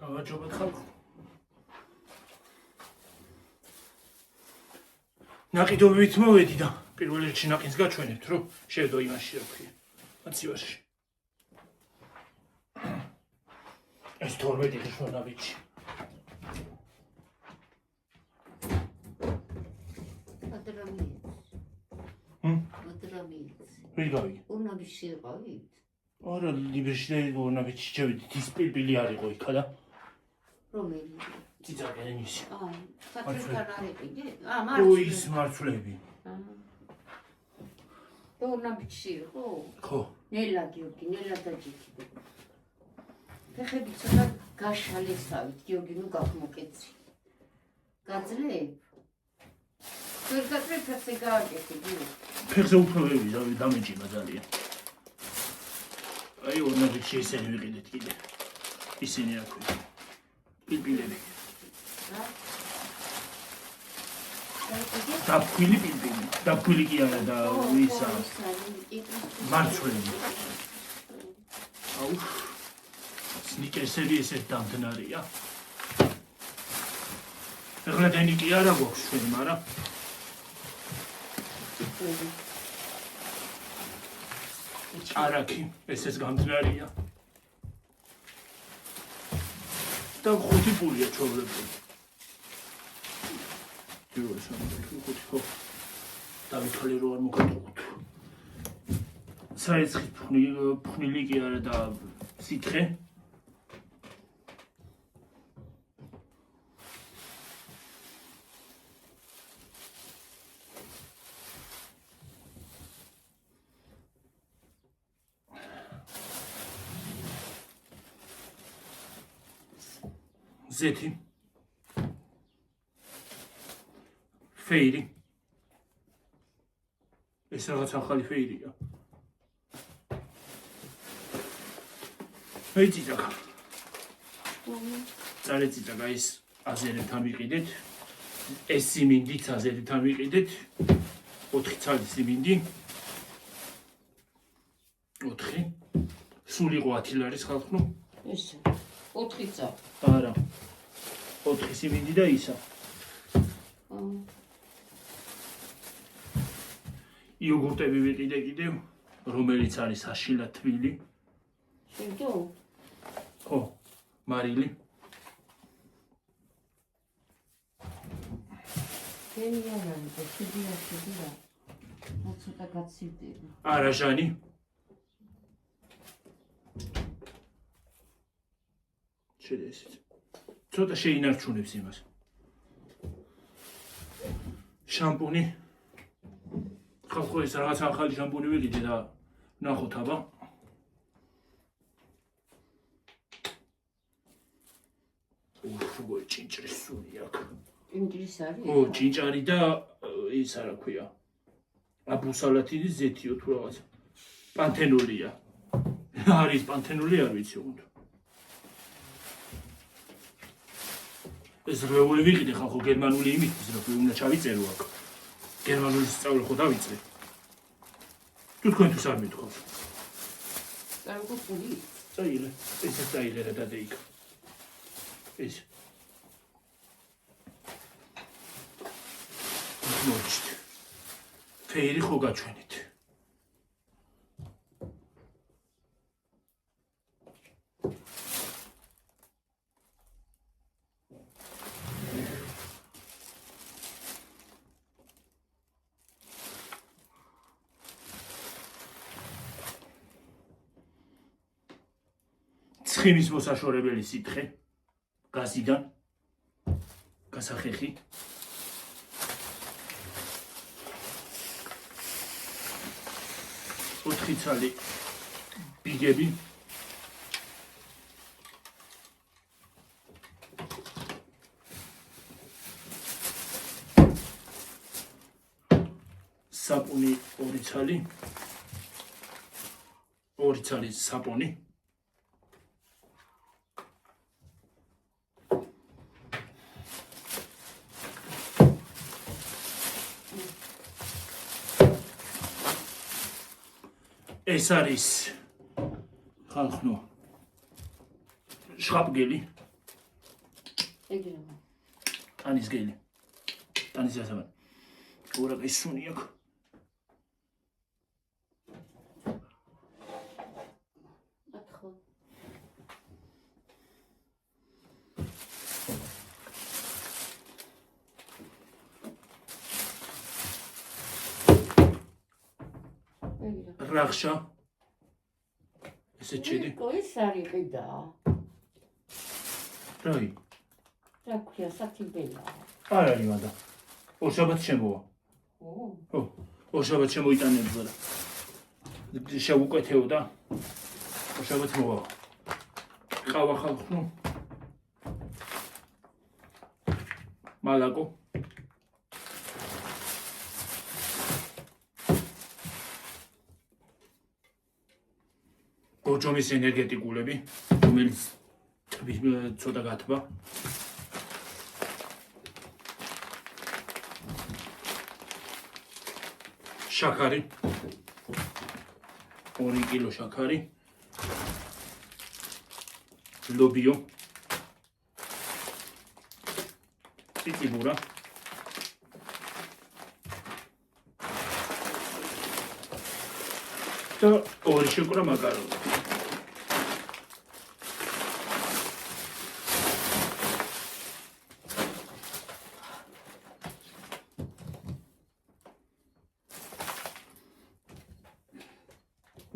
ავაჯობად ხალხო. ნაყიდობებით მოვედი და პირველ რიგში ნაყინს გაჩვენებთ, რომ შევდო იმაში რა ქვია. აცივაში. ეს 12 ჟურნალში. ვიგავი. უნაბიში იყავით? არა, ლიბერში უნაბიში ჩავიდით. ის პილპილი არ იყო იქა და რომელი? ციცაკენისი. საერთოდ არ იყიდე? ის მარცვლები. და უნაბიში იყო? ხო. ნელა გიორგი, ნელა დაჯიქი. ფეხები ცოტა გაშალესავით, გიორგი, ნუ გახმოკეცი. გაძლებ? ვერ გაძლებ ფეხზე გააკეთე, გიორგი. ფეხზე უფრო ვევიზავი, დამეჭიმა ძალიან. აი, უნაბიში ისინი ვიყიდეთ კიდე. ისინი აქვე. პილპილები. დაფქვილი პილპილი. დაფქვილი კი არა და ისა. მარცვლები. აუ. სნიკერსები ესე დამთნარია. ეხლა დენი კი არა გვაქვს ჩვენ, მაგრამ არაკი ესეც გამძლეარია. და 5 პულია ჩოვლებული. ჯერ სამი ხო. დავითვალე რომ არ მოგატყუთ. საეცხით ფხნილი კი არა და სითხე. ზეთი ფეირი ეს რაღაც ახალი ფეირია მე ციტაკა წარე ციტაკა ის აზერებთან ვიყიდეთ ეს სიმინდიც აზერებთან ვიყიდეთ 4 წელი სიმინდი 4 სულ იყო 10 ლარის ხალხო ესე 4 წელი არა 4 სიმინდი და ისა. იოგურტები ვიყიდე კიდევ, რომელიც არის აშილა თბილი. შევდო? ხო, მარილი. გენი არა, შედია. ცოტა გაცივდება. არა, ჟანი. შედესით. ცოტა შეინარჩუნებს იმას. შამპუნი. ხალხო ეს რაღაც ახალი შამპუნი ვიყიდე და ნახოთ აბა. უх, ჭინჭრის სული აქვს. ჭინჭრის არის? ო, ჭინჭარი და ის არა ქვია. აბუსალათინის ზეთიო თუ რაღაც. პანთენოლია. არის პანთენოლი არ ვიცი უნდა. ეს რეული ვიყიდე ხალხო გერმანული იმითის რომ უნდა ჩავიწერო აქ. გერმანული სწავლა ხო დავიწყე. თუ თქვენთვის არ მეთქვა. წარუკული? წაიღე. ესე წაიღე და დადეიქ. ეს. მოჩთ. ფეირი ხო გაჩვენეთ. ცხიმის მოსაშორებელი სითხე გაზიდან გასახეხი ოთხი ცალი ბიგები საპონი 2 ცალი 2 ცალი საპონი ეს არის ხალხო შხაპგელი ეგრე რა. ტანის გელი. ტანის ასამან. ორაკ ის სუნი აქვს. ათხო. ეგრე. რახშა. ესე ჩედი. ეს არის ყიდა. რაი? რა ქვია სათიბელა. არ არის მადა. ორ შაბათს შემოვა. ო. ორ შაბათს შემოიტანებს რა. შევუკვეთეო და ორ შაბათს მოვა. ყავა ხალხო. მალაკო. გორჯომის ენერგეტიკულები, რომელიც ტბის ცოტა გათბა. შაქარი. 2 კილო შაქარი. ლობიო. ციციბურა. და 2 შეკრა მაკარონი.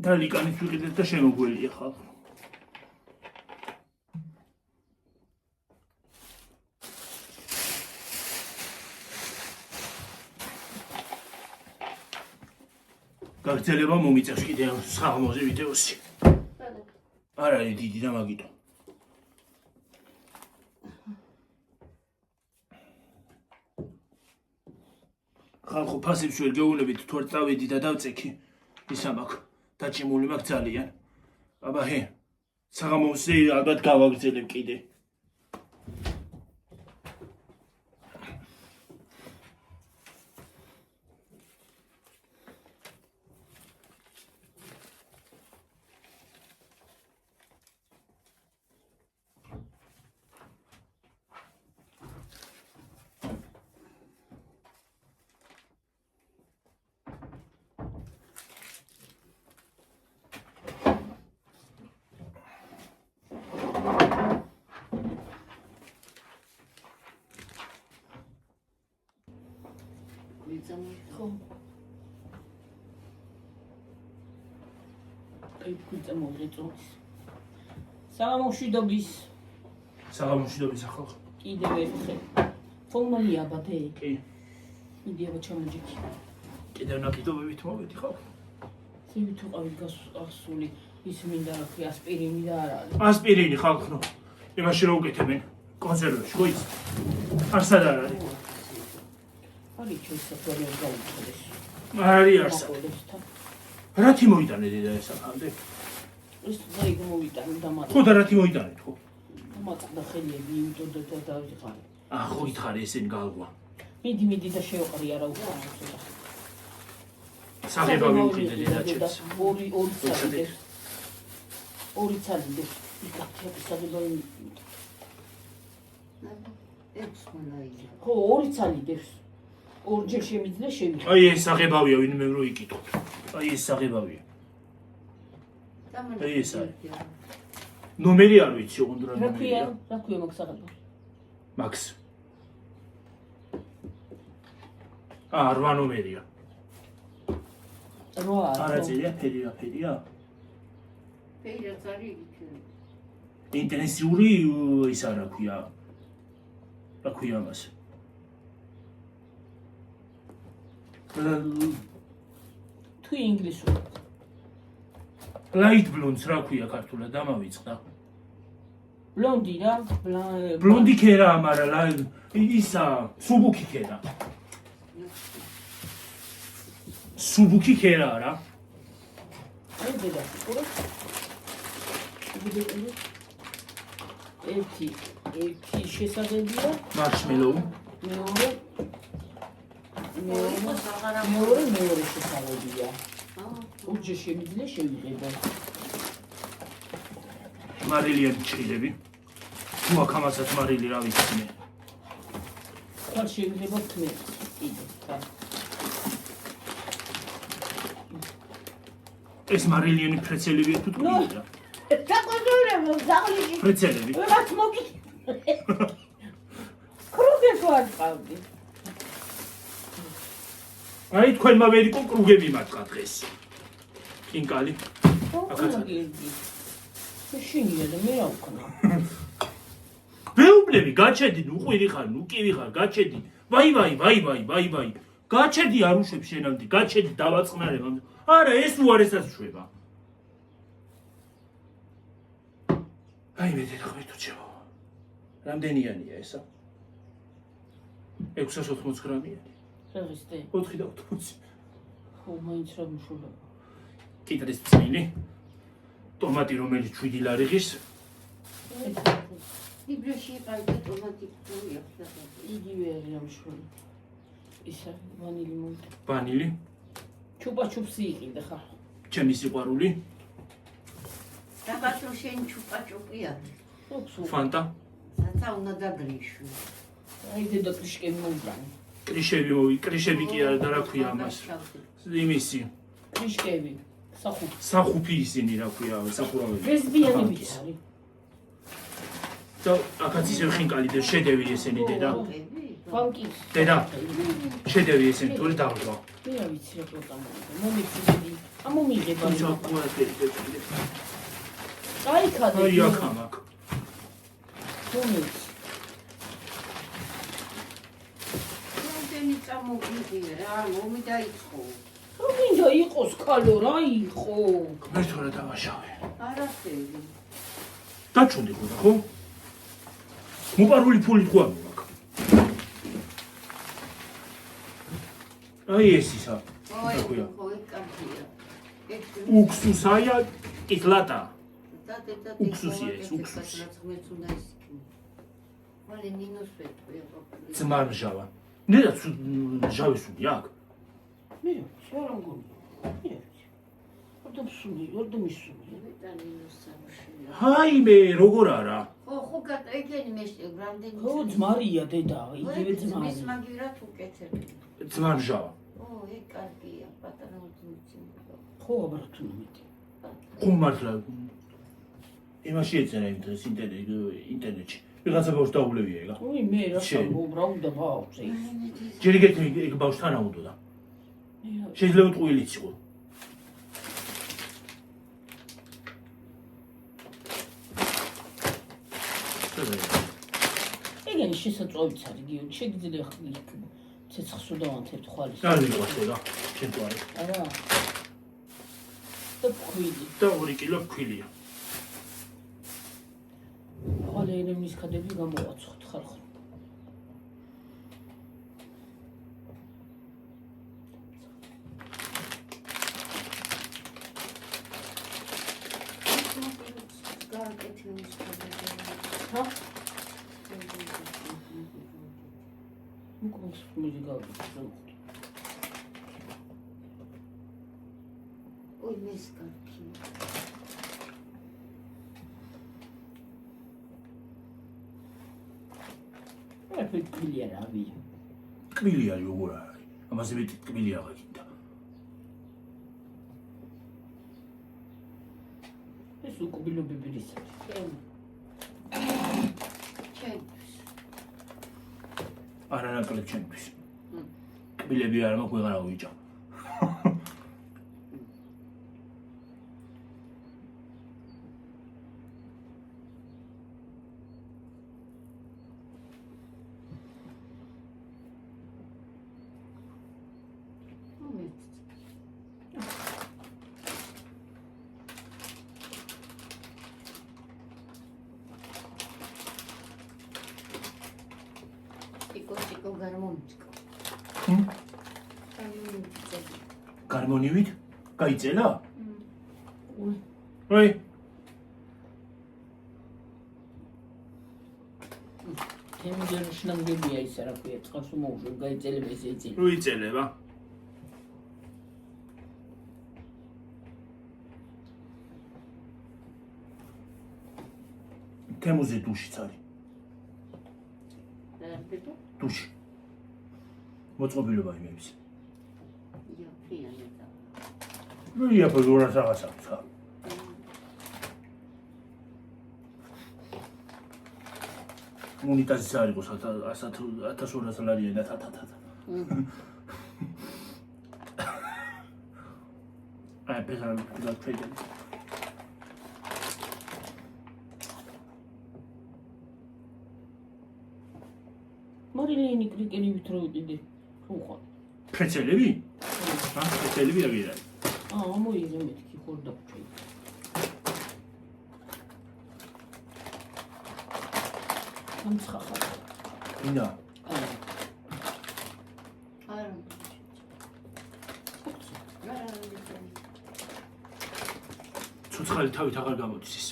და ლიკანიც ვიყიდეთ და შემოგველია ხალხო. გაგრძელება მომიწევს კიდე ამ საღამოზე ვიდეოსი. არ არის დიდი და მაგიტო. ხალხო ფასებს ვერ გეუბნებით თუ არ წავედი და დავწექი ის ამაქვს. დაჭიმული მაქვს ძალიან. აბა ჰე. საღამოზე ალბათ გავაგრძელებ კიდე. ხო. აი კუცა მოგეწონს. სამშვიდობის. საღამოშვიდობის ხალხო. კიდევ ერთხელ. ფორმალია ბათე. კი. მიდიება ჩამოჯიქი. კიდევ ნაკიდობებით მოვედი ხალხო. ცივი თუ ყავით გასული ის მინდა რა ქვია ასპირინი და არ არის. ასპირინი ხალხო. იმაში რა უკეთებენ? კონსერვებში ხო იცი? არსად არ არის. არის ჩვენს საფორიერ გაუწოდეს. არის არსად. რათი მოიტანე დედა ეს აქამდე? ეს ზაიგ მოვიტანე და მაგრამ. ხო და რათი მოიტანეთ ხო? მომაწყდა ხელები იმდოდა და დავიხარე. ხო ითხარი ესენი გალღვა. მიდი და შევყრია რა უკრა. საღებავი უკიდე დედაჩებს. ორი ცალი დებს. იკაფია საღებავი. ხო ორი ცალი დებს. ორჯერ შემიძლია შევიხე. აი ეს საღებავია ვინმე რო იკითხო. აი ეს საღებავია. აი ეს არის. ნომერი არ ვიცი ოღონდ რა ნომერია. რა ქვია მაგ საღებავი? მაქს. 8 ნომერია. 8. არაწერია ფერია. ფერია არის იქ. ინტენსიური ის არა ქვია. რა ქვია მას? თუ ინგლისურად. Light blondes რა ქვია ქართულად ამავიწყდა. ბლონდი რა, ბლონდი ქერა, მაგრამ ისა სუბუქი ქერა. სუბუქი ქერა რა. აი დედა, ყურე. ერთი შესაძლებია. მარშმელოუ. მეორე შესაძლებია. ორჯერ შემიძლია შევიღებო. მარილიანი ჭრილები. თუ აქ ამასაც მარილი რა ვიცი მე. ხარ შეიძლება თმე. კიდე ხა. ეს მარილიანი ფრეცელებია თუ ტკბილი რა. დაკონდორებო, ზაღლი. ფრეცელები. რაც მოგი. კრუგებს ვარ ყავდი. აი თქვენმა ვერიკო კრუგები მატყა დღეს. კინკალი. შინია და მე რა ვქნა. ვეუბნები, გაჩედი, ნუ ყვირი ხარ, ნუ კივი ხარ, გაჩედი. ვაი. გაჩედი არ უშვებ შენამდე, გაჩედი დავაწყნარებ. არა, ეს უარესად შვება. აი მე დედახვი თუ ჩემო. რამდენიანია ესა? 680 გრამიანი. რაღაც დე. 480. ხო, მაინც რა მშულა. კიტრის წილი. ტომატი რომელიც 7 ლარი ღირს. იბლოში ყავდა ტომატი ყურია ხსნა. იგივე არის ამ შული. ისა ვანილი მომდა. ვანილი, ჩუპა-ჩუპსი იყიდა ხა. ჩემი სიყვარული, დაბათო შენ ჩუპა-ჩუპია. ოქსუ. ფანტა, საცა უნდა დაგრიშვი. აი დედა კრიშკები მომდანი. კრიშები კი არა და რა ქვია ამას. იმისი, კრიშკები. სახუპი. სახუფი ისინი რა ქვია, სახურავები. ლესბიანები არის. და აქაც ისე ხინკალი და შედევი ესენი დედა. ფანკი. დედა, შედევი ესენი თორე დავრვა. მე რა ვიცი რა პროგრამაა. მომიწიდი. ამომიღება. თუმცა ყველაფერი დედა. აი ხადი. აი აქ ამაკ. მომიწ. რამდენი წამოგვიყია რა, მომი დაიწყო. მინდა იყოს კალო რა იყო. მე თორე დავაშავე. არასდროს. დაჩუნდი ხო და ხო? მოპარული ფული თქვა მაგ. აი ეს ისა. ოი, ოი, კაცია. უქსუსაია კიტლატა. და უქსუსია ეს, უქსუსი. ვალე ნინოს ვეთქვია ყოფილი. ძმარმჟავა. ნედა ჟავისუნი აქ. მე რა მგონი. ორდო მისუნი. და ნინოს სამშია. ჰაი მე როგორ არა? ხო ეგენი მე რამდენი. ხო ძმარია დედა, იგივე ძმარი. მის მაგირად უკეთები. ძმარმჟავა. ეგ კარგია, პატარა უძმიცი. ხო აბრთუნო მეტი. ხომ მართლა იმაში ეწერა იმ დღეს ინტერნეტში. ვიღაცა ბავშვს დაულევია ეგა. ой მე რა უბრალოდ ბავშვს ის. ჯერ ეგ ბავშვს თანაუდოდა. შეიძლება ტყუილიც იყო. ეგენი შესაწყვეტიც არის გიორგი, შეგიძლია ხმი ცეცხლს უდავანთებთ ხვალის. არ მიყვარს ეგა, შენ თუ არა. არა. და ფქვილი. და 2 კილო ფქვილია. ხოლე ერევნის ქადები გამოვაცხოთ ხალხო. ჰა? უკუნის მუსიკა ოი მის კარგი. ეს კბილია რა ვია. კბილია როგორ არის? ამაზე მეტი კბილი აღარ გინდა. ეს უკბილო ბიბილის არის. არა ნაკლებ ჩემთვის. კბილები არ მაქვს ვეღარ ავიჭა. ტიკო გარმონიკა. გარმონივით? გაიწელა? ой. ой. თემჯერში ნამგებია ის რა ქვია, წყალს უმოუშვებ, გაიწელებ ეს ეწილი. უიწელება. თემუზე დუშიც არის. ჭარბება? დუში. მოწყობილობა იმების. იაფიანი და. ნუ იაფო ზურას რაღაც აქვს ხა. მონიტაზი არის 1200 ლარიანი და თათათა. აი პეზან გაქფეგენ. მარილიანი კრიკერი ვიტროვიდე. ხუხა. პრეცელები? პრეცელები აგირა. მოიღე მეთქი ხორდა ფუჭი. ამცხახა. ინა. არა. ცოცხალი თავით აღარ გამოდის ის.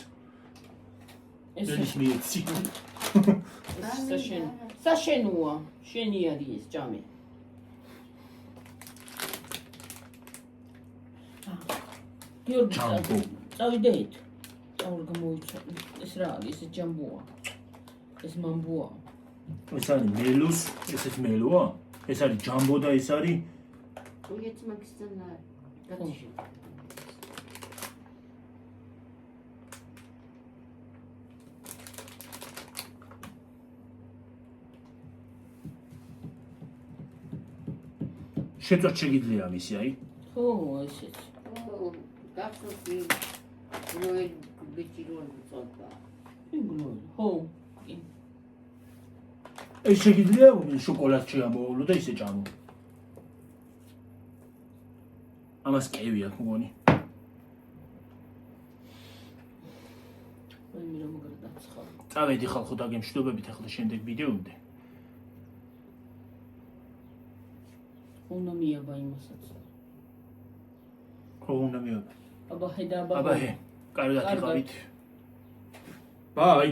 ეს ეს მიეცი. საშენოა. შენი არის ეს ჯამი. გიორგი წავიდეთ. წავალ გამოიცა. ეს რა არის? ეს ჯამბოა. ეს მამბოა. ეს არის მელოს, ესეც მელოა? ეს არის ჯამბო და ეს არის უიეც მაგისთან გაწიში. შეწოთ შეგიძლია ამისი, აი? ხო, ესეც. გახსოვს როელ ბიჭი რო წოთა. ხო. ეს შეგიძლია შოკოლადში ამოავლო და ისე ჭამო. ამას კევი აქვს მგონი. მე რომ გადაცხარ. წავედი ხალხო დაგემშვიდობებით ახლა შემდეგ ვიდეომდე. უნდა მიაბა იმასაც. ხო უნდა მიაბა. აბა ჰე და აბა. აბა ჰე, კარგად იყავით. ბაი.